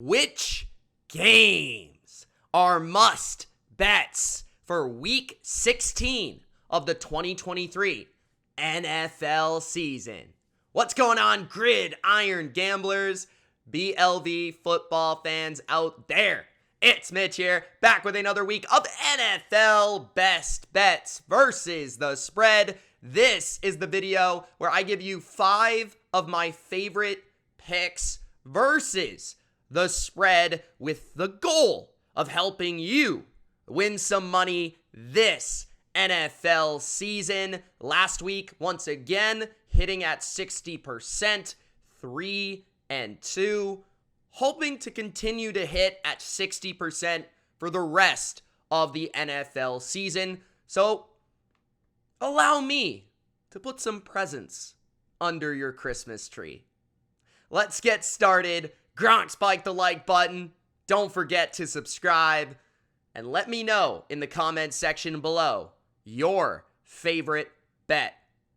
Which games are must bets for week 16 of the 2023 NFL season? What's going on, gridiron gamblers, BLV football fans out there? It's Mitch here, back with another week of NFL best bets versus the spread. This is the video where I give you 5 of my favorite picks versus the spread, with the goal of helping you win some money this NFL season. Last week, once again, hitting at 60%, 3-2, hoping to continue to hit at 60% for the rest of the NFL season. So, allow me to put some presents under your Christmas tree. Let's get started. Gronk, spike the like button. Don't forget to subscribe. And let me know in the comments section below your favorite bet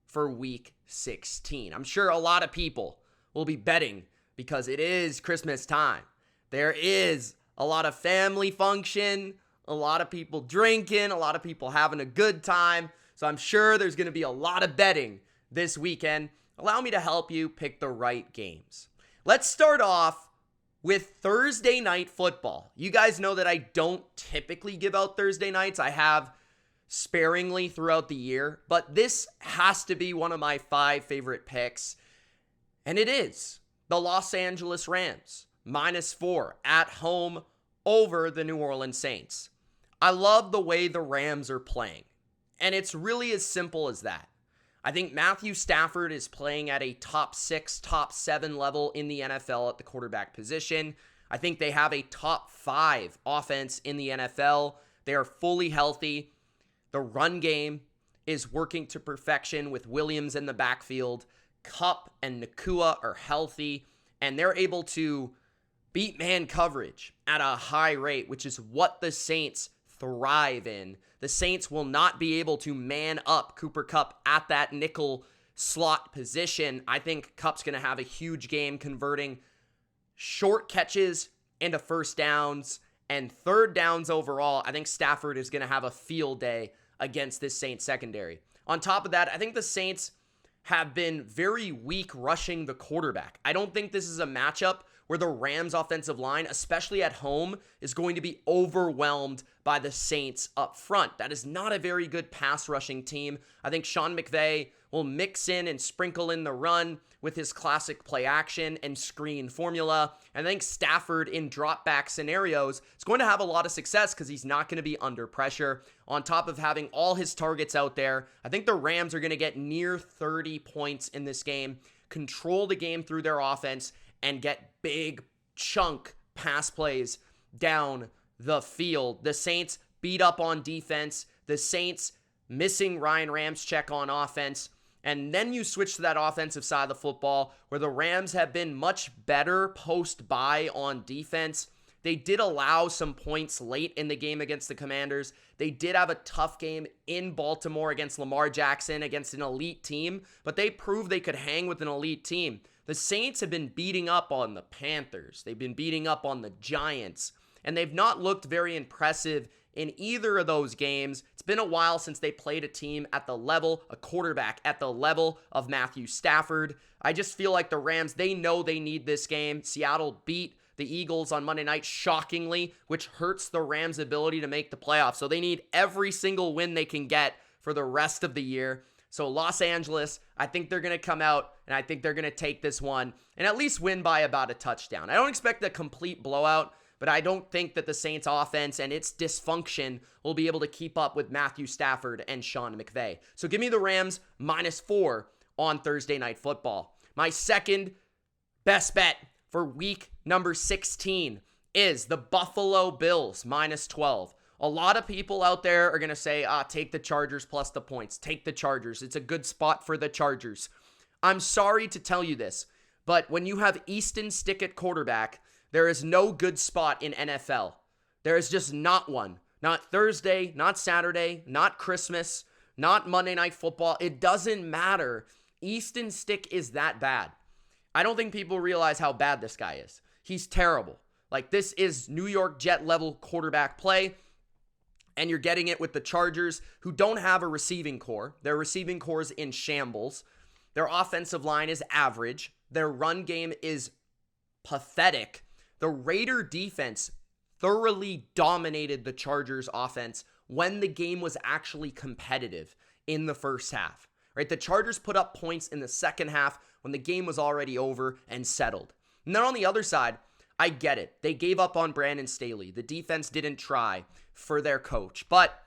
for week 16. I'm sure a lot of people will be betting because it is Christmas time. There is a lot of family function, a lot of people drinking, a lot of people having a good time. So I'm sure there's going to be a lot of betting this weekend. Allow me to help you pick the right games. Let's start off with Thursday night football. You guys know that I don't typically give out Thursday nights. I have sparingly throughout the year, but this has to be one of my 5 favorite picks, and it is the Los Angeles Rams, -4 at home over the New Orleans Saints. I love the way the Rams are playing, and it's really as simple as that. I think Matthew Stafford is playing at a top 6, top 7 level in the NFL at the quarterback position. I think they have a top 5 offense in the NFL. They are fully healthy. The run game is working to perfection with Williams in the backfield. Kupp and Nakua are healthy, and they're able to beat man coverage at a high rate, which is what the Saints thrive in. The Saints will not be able to man up Cooper Kupp at that nickel slot position. I think Kupp's going to have a huge game converting short catches into first downs and third downs overall. I think Stafford is going to have a field day against this Saints secondary. On top of that, I think the Saints have been very weak rushing the quarterback. I don't think this is a matchup where the Rams offensive line, especially at home, is going to be overwhelmed by the Saints up front. That is not a very good pass rushing team. I think Sean McVay will mix in and sprinkle in the run with his classic play action and screen formula. And I think Stafford in drop back scenarios is going to have a lot of success because he's not going to be under pressure. On top of having all his targets out there, I think the Rams are going to get near 30 points in this game, control the game through their offense, and get big chunk pass plays down the field. The Saints beat up on defense. The Saints missing Ryan Ramczyk on offense. And then you switch to that offensive side of the football where the Rams have been much better post-bye on defense. They did allow some points late in the game against the Commanders. They did have a tough game in Baltimore against Lamar Jackson, against an elite team, but they proved they could hang with an elite team. The Saints have been beating up on the Panthers. They've been beating up on the Giants, and they've not looked very impressive in either of those games. It's been a while since they played a team at the level, a quarterback at the level of Matthew Stafford. I just feel like the Rams, they know they need this game. Seattle beat the Eagles on Monday night shockingly, which hurts the Rams' ability to make the playoffs. So they need every single win they can get for the rest of the year. So Los Angeles, I think they're going to come out, and I think they're going to take this one and at least win by about a touchdown. I don't expect a complete blowout, but I don't think that the Saints offense and its dysfunction will be able to keep up with Matthew Stafford and Sean McVay. So give me the Rams -4 on Thursday Night Football. My second best bet for week number 16 is the Buffalo Bills -12. A lot of people out there are going to say, take the Chargers plus the points. Take the Chargers. It's a good spot for the Chargers. I'm sorry to tell you this, but when you have Easton Stick at quarterback, there is no good spot in NFL. There is just not one. Not Thursday, not Saturday, not Christmas, not Monday Night Football. It doesn't matter. Easton Stick is that bad. I don't think people realize how bad this guy is. He's terrible. Like, this is New York Jet level quarterback play. And you're getting it with the Chargers, who don't have a receiving core. Their receiving core is in shambles. Their offensive line is average. Their run game is pathetic. The Raider defense thoroughly dominated the Chargers offense when the game was actually competitive in the first half, right? The Chargers put up points in the second half when the game was already over and settled. And then on the other side, I get it. They gave up on Brandon Staley. The defense didn't try for their coach. But,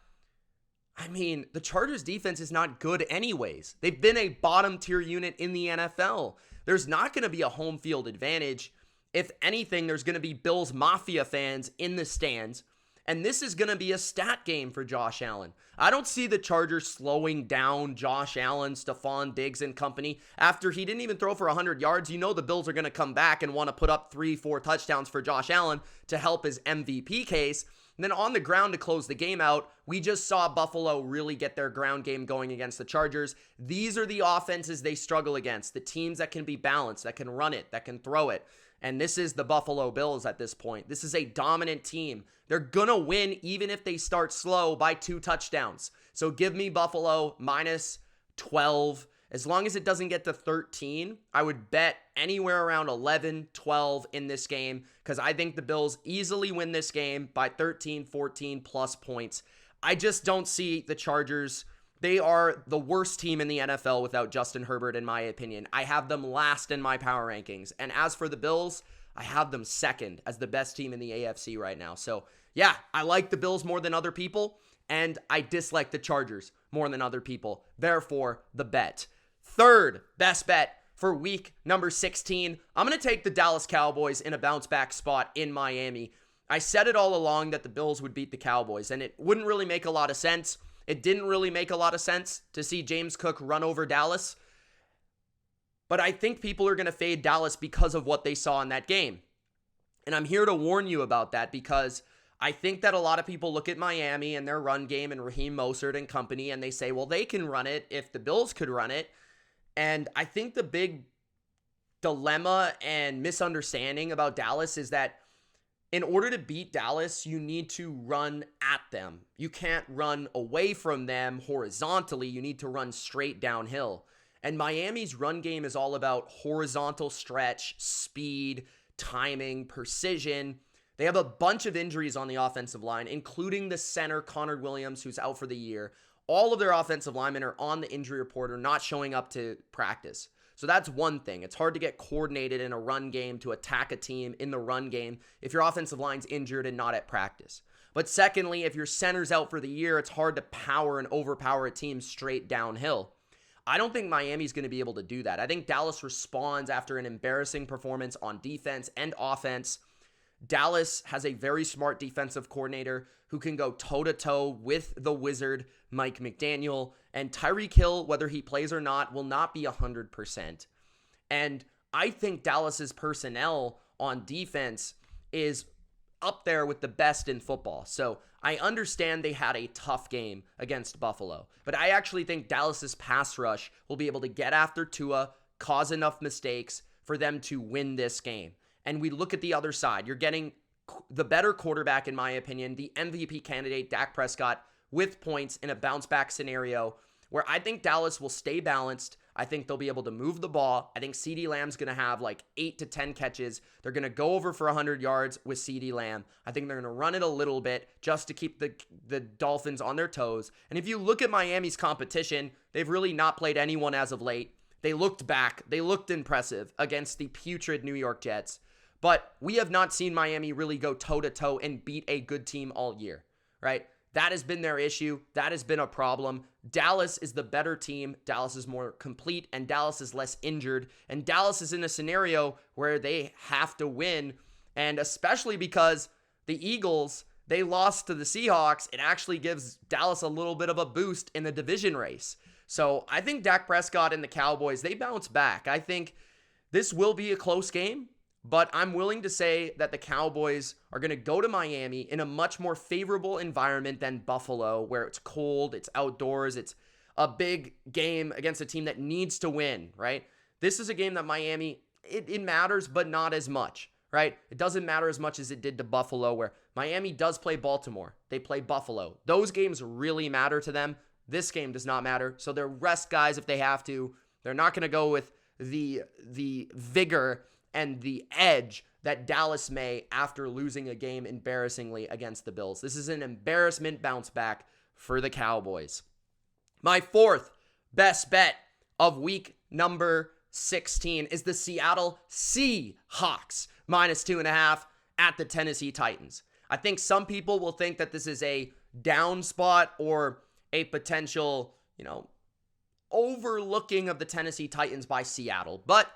I mean, the Chargers defense is not good anyways. They've been a bottom tier unit in the NFL. There's not going to be a home field advantage. If anything, there's going to be Bills Mafia fans in the stands. And this is going to be a stat game for Josh Allen. I don't see the Chargers slowing down Josh Allen, Stephon Diggs, and company. After he didn't even throw for 100 yards, you know the Bills are going to come back and want to put up 3-4 touchdowns for Josh Allen to help his MVP case. And then on the ground to close the game out, we just saw Buffalo really get their ground game going against the Chargers. These are the offenses they struggle against, the teams that can be balanced, that can run it, that can throw it. And this is the Buffalo Bills at this point. This is a dominant team. They're going to win even if they start slow by 2 touchdowns. So give me Buffalo minus 12. As long as it doesn't get to 13, I would bet anywhere around 11, 12 in this game because I think the Bills easily win this game by 13, 14 plus points. I just don't see the Chargers. They are the worst team in the NFL without Justin Herbert, in my opinion. I have them last in my power rankings. And as for the Bills, I have them second as the best team in the AFC right now. So, yeah, I like the Bills more than other people, and I dislike the Chargers more than other people. Therefore, the bet. Third best bet for week number 16. I'm going to take the Dallas Cowboys in a bounce back spot in Miami. I said it all along that the Bills would beat the Cowboys, and it wouldn't really make a lot of sense. It didn't really make a lot of sense to see James Cook run over Dallas. But I think people are going to fade Dallas because of what they saw in that game. And I'm here to warn you about that because I think that a lot of people look at Miami and their run game and Raheem Mostert and company and they say, well, they can run it if the Bills could run it. And I think the big dilemma and misunderstanding about Dallas is that in order to beat Dallas, you need to run at them. You can't run away from them horizontally. You need to run straight downhill. And Miami's run game is all about horizontal stretch, speed, timing, precision. They have a bunch of injuries on the offensive line, including the center, Connor Williams, who's out for the year. All of their offensive linemen are on the injury report or not showing up to practice. So that's one thing. It's hard to get coordinated in a run game to attack a team in the run game if your offensive line's injured and not at practice. But secondly, if your center's out for the year, it's hard to power and overpower a team straight downhill. I don't think Miami's going to be able to do that. I think Dallas responds after an embarrassing performance on defense and offense. Dallas has a very smart defensive coordinator who can go toe-to-toe with the wizard, Mike McDaniel. And Tyreek Hill, whether he plays or not, will not be 100%. And I think Dallas's personnel on defense is up there with the best in football. So I understand they had a tough game against Buffalo. But I actually think Dallas's pass rush will be able to get after Tua, cause enough mistakes for them to win this game. And we look at the other side. You're getting the better quarterback, in my opinion, the MVP candidate, Dak Prescott, with points in a bounce-back scenario where I think Dallas will stay balanced. I think they'll be able to move the ball. I think CeeDee Lamb's going to have like 8 to 10 catches. They're going to go over for 100 yards with CeeDee Lamb. I think they're going to run it a little bit just to keep the Dolphins on their toes. And if you look at Miami's competition, they've really not played anyone as of late. They looked back. They looked impressive against the putrid New York Jets. But we have not seen Miami really go toe-to-toe and beat a good team all year, right? That has been their issue. That has been a problem. Dallas is the better team. Dallas is more complete, and Dallas is less injured. And Dallas is in a scenario where they have to win, and especially because the Eagles, they lost to the Seahawks, it actually gives Dallas a little bit of a boost in the division race. So I think Dak Prescott and the Cowboys, they bounce back. I think this will be a close game. But I'm willing to say that the Cowboys are going to go to Miami in a much more favorable environment than Buffalo, where it's cold, it's outdoors, it's a big game against a team that needs to win, right? This is a game that Miami, it matters, but not as much, right? It doesn't matter as much as it did to Buffalo, where Miami does play Baltimore. They play Buffalo. Those games really matter to them. This game does not matter. So they'll rest guys if they have to. They're not going to go with the vigor and the edge that Dallas may after losing a game embarrassingly against the Bills. This is an embarrassment bounce back for the Cowboys. My fourth best bet of week number 16 is the Seattle Seahawks -2.5 at the Tennessee Titans. I think some people will think that this is a down spot or a potential, overlooking of the Tennessee Titans by Seattle. But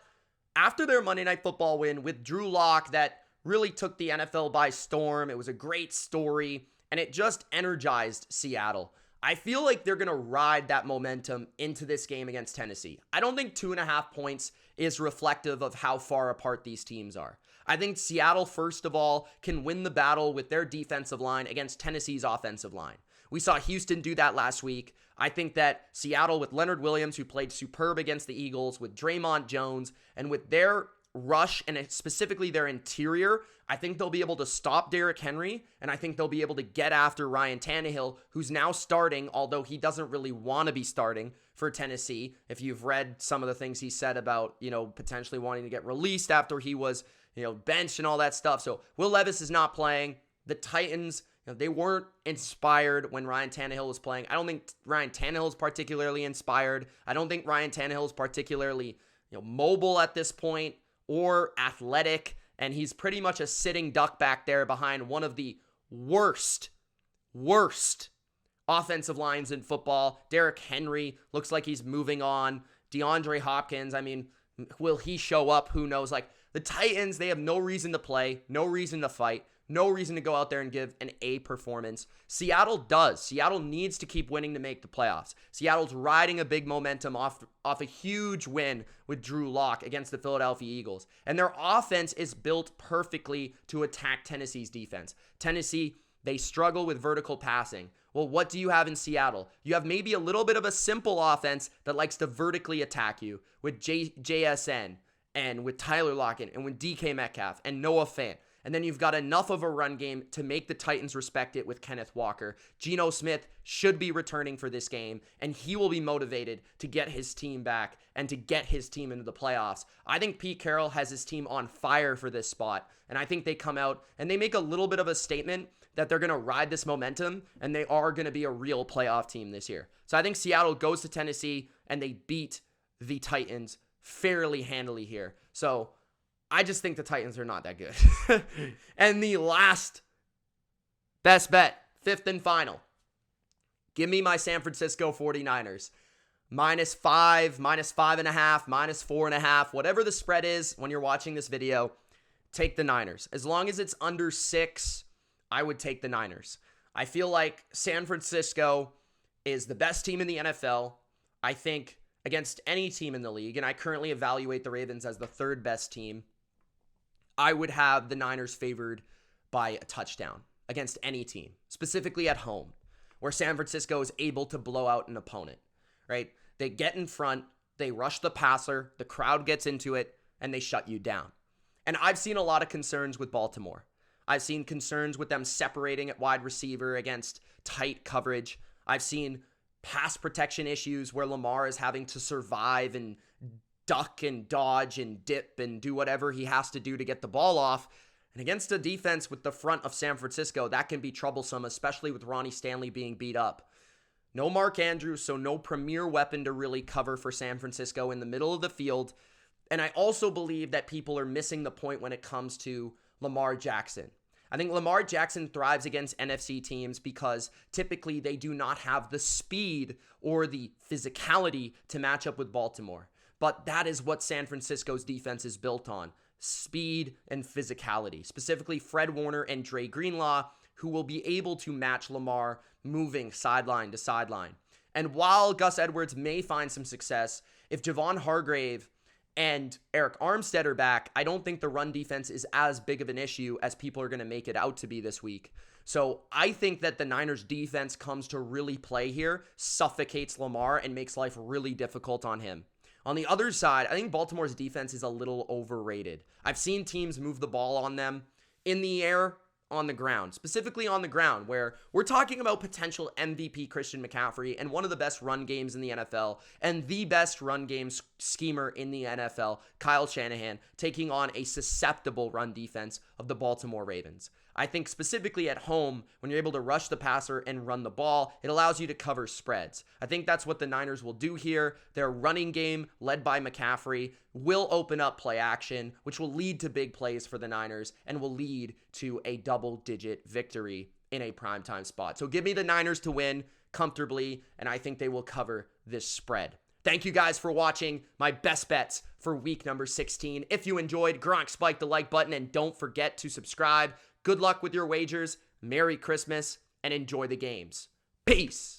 after their Monday Night Football win with Drew Lock that really took the NFL by storm, it was a great story, and it just energized Seattle. I feel like they're going to ride that momentum into this game against Tennessee. I don't think 2.5 points is reflective of how far apart these teams are. I think Seattle, first of all, can win the battle with their defensive line against Tennessee's offensive line. We saw Houston do that last week. I think that Seattle with Leonard Williams, who played superb against the Eagles, with Draymond Jones, and with their rush and specifically their interior, I think they'll be able to stop Derrick Henry, and I think they'll be able to get after Ryan Tannehill, who's now starting, although he doesn't really want to be starting for Tennessee. If you've read some of the things he said about, potentially wanting to get released after he was, benched and all that stuff. So Will Levis is not playing. The Titans, they weren't inspired when Ryan Tannehill was playing. I don't think Ryan Tannehill is particularly inspired. I don't think Ryan Tannehill is particularly, mobile at this point or athletic. And he's pretty much a sitting duck back there behind one of the worst offensive lines in football. Derrick Henry looks like he's moving on. DeAndre Hopkins, will he show up? Who knows? The Titans, they have no reason to play, no reason to fight, no reason to go out there and give an A performance. Seattle does. Seattle needs to keep winning to make the playoffs. Seattle's riding a big momentum off a huge win with Drew Lock against the Philadelphia Eagles. And their offense is built perfectly to attack Tennessee's defense. Tennessee, they struggle with vertical passing. Well, what do you have in Seattle? You have maybe a little bit of a simple offense that likes to vertically attack you with JSN and with Tyler Lockett and with DK Metcalf and Noah Fant. And then you've got enough of a run game to make the Titans respect it with Kenneth Walker. Geno Smith should be returning for this game, and he will be motivated to get his team back and to get his team into the playoffs. I think Pete Carroll has his team on fire for this spot, and I think they come out and they make a little bit of a statement that they're going to ride this momentum, and they are going to be a real playoff team this year. So I think Seattle goes to Tennessee, and they beat the Titans fairly handily here. So I just think the Titans are not that good. And the last best bet, fifth and final. Give me my San Francisco 49ers. -5, -5.5, -4.5, whatever the spread is when you're watching this video, take the Niners. As long as it's under 6, I would take the Niners. I feel like San Francisco is the best team in the NFL. I think against any team in the league, and I currently evaluate the Ravens as the third best team, I would have the Niners favored by a touchdown against any team, specifically at home, where San Francisco is able to blow out an opponent, right? They get in front, they rush the passer, the crowd gets into it, and they shut you down. And I've seen a lot of concerns with Baltimore. I've seen concerns with them separating at wide receiver against tight coverage. I've seen pass protection issues where Lamar is having to survive and duck and dodge and dip and do whatever he has to do to get the ball off. And against a defense with the front of San Francisco, that can be troublesome, especially with Ronnie Stanley being beat up. No Mark Andrews, so no premier weapon to really cover for San Francisco in the middle of the field. And I also believe that people are missing the point when it comes to Lamar Jackson. I think Lamar Jackson thrives against NFC teams because typically they do not have the speed or the physicality to match up with Baltimore. But that is what San Francisco's defense is built on: speed and physicality. Specifically, Fred Warner and Dre Greenlaw, who will be able to match Lamar moving sideline to sideline. And while Gus Edwards may find some success, if Javon Hargrave and Eric Armstead are back, I don't think the run defense is as big of an issue as people are going to make it out to be this week. So I think that the Niners defense comes to really play here, suffocates Lamar, and makes life really difficult on him. On the other side, I think Baltimore's defense is a little overrated. I've seen teams move the ball on them in the air, on the ground, specifically on the ground, where we're talking about potential MVP Christian McCaffrey and one of the best run games in the NFL and the best run game schemer in the NFL, Kyle Shanahan, taking on a susceptible run defense of the Baltimore Ravens. I think specifically at home, when you're able to rush the passer and run the ball, it allows you to cover spreads. I think that's what the Niners will do here. Their running game, led by McCaffrey, will open up play action, which will lead to big plays for the Niners and will lead to a double-digit victory in a primetime spot. So give me the Niners to win comfortably, and I think they will cover this spread. Thank you guys for watching my best bets for week number 16. If you enjoyed, Gronk, spike the like button, and don't forget to subscribe. Good luck with your wagers, Merry Christmas, and enjoy the games. Peace!